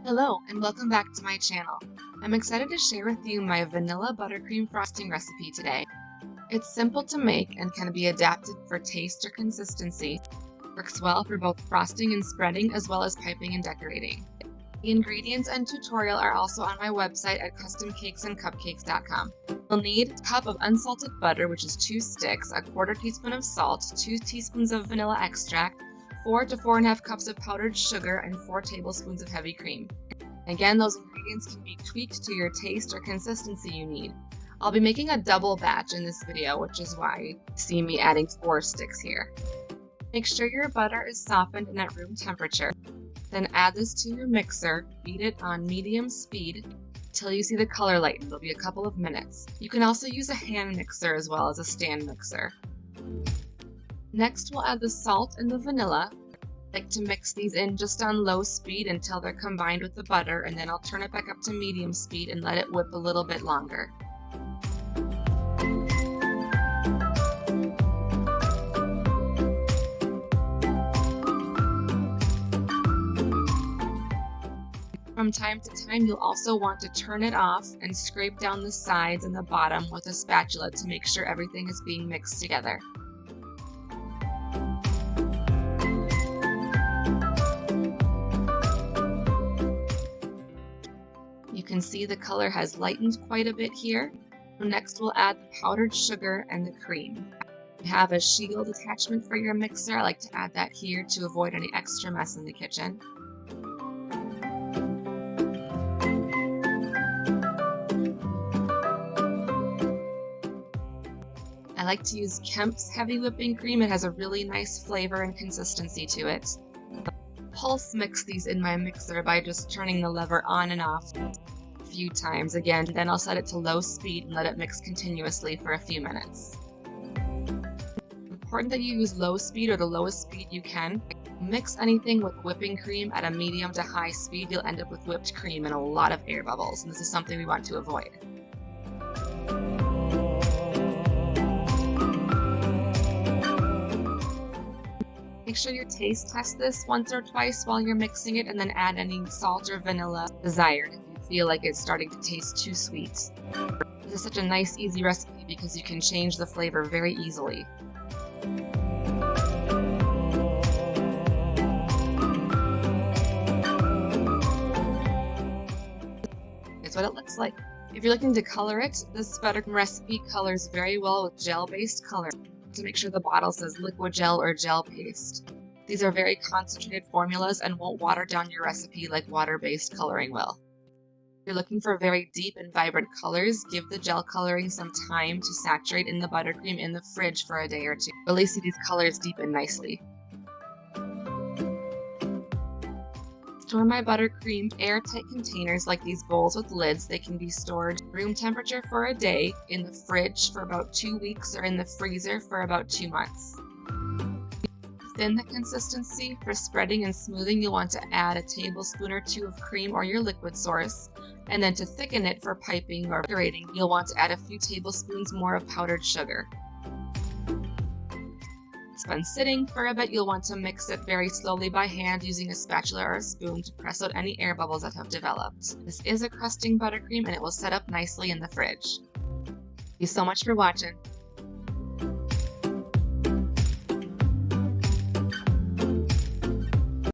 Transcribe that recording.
Hello and welcome back to my channel. I'm excited to share with you my vanilla buttercream frosting recipe today. It's simple to make and can be adapted for taste or consistency. Works well for both frosting and spreading as well as piping and decorating. The ingredients and tutorial are also on my website at customcakesandcupcakes.com. You'll need a cup of unsalted butter, which is 2 sticks, a 1/4 teaspoon of salt, 2 teaspoons of vanilla extract, 4 to 4.5 cups of powdered sugar, and 4 tablespoons of heavy cream. Again, those ingredients can be tweaked to your taste or consistency you need. I'll be making a double batch in this video, which is why you see me adding 4 sticks here. Make sure your butter is softened and at room temperature. Then add this to your mixer, beat it on medium speed till you see the color lighten. It'll be a couple of minutes. You can also use a hand mixer as well as a stand mixer. Next, we'll add the salt and the vanilla. I like to mix these in just on low speed until they're combined with the butter, and then I'll turn it back up to medium speed and let it whip a little bit longer. From time to time, you'll also want to turn it off and scrape down the sides and the bottom with a spatula to make sure everything is being mixed together. You can see the color has lightened quite a bit here. Next, we'll add the powdered sugar and the cream. You have a shield attachment for your mixer. I like to add that here to avoid any extra mess in the kitchen. I like to use Kemp's heavy whipping cream. It has a really nice flavor and consistency to it. Pulse mix these in my mixer by just turning the lever on and off a few times again. Then I'll set it to low speed and let it mix continuously for a few minutes. Important that you use low speed or the lowest speed you can. Mix anything with whipping cream at a medium to high speed. You'll end up with whipped cream and a lot of air bubbles, and this is something we want to avoid. Make sure you taste test this once or twice while you're mixing it, and then add any salt or vanilla desired if you feel like it's starting to taste too sweet. This is such a nice, easy recipe because you can change the flavor very easily. Here's what it looks like. If you're looking to color it, this buttercream recipe colors very well with gel-based color. To make sure the bottle says liquid gel or gel paste. These are very concentrated formulas and won't water down your recipe like water-based coloring will. If you're looking for very deep and vibrant colors, give the gel coloring some time to saturate in the buttercream in the fridge for a day or two. Really see these colors deepen nicely. Store my buttercream in airtight containers like these bowls with lids. They can be stored room temperature for a day, in the fridge for about 2 weeks, or in the freezer for about 2 months. To thin the consistency for spreading and smoothing, you'll want to add a tablespoon or 2 of cream or your liquid source, and then to thicken it for piping or decorating, you'll want to add a few tablespoons more of powdered sugar. It's been sitting for a bit. You'll want to mix it very slowly by hand using a spatula or a spoon to press out any air bubbles that have developed. This is a crusting buttercream and it will set up nicely in the fridge. Thank you so much for watching.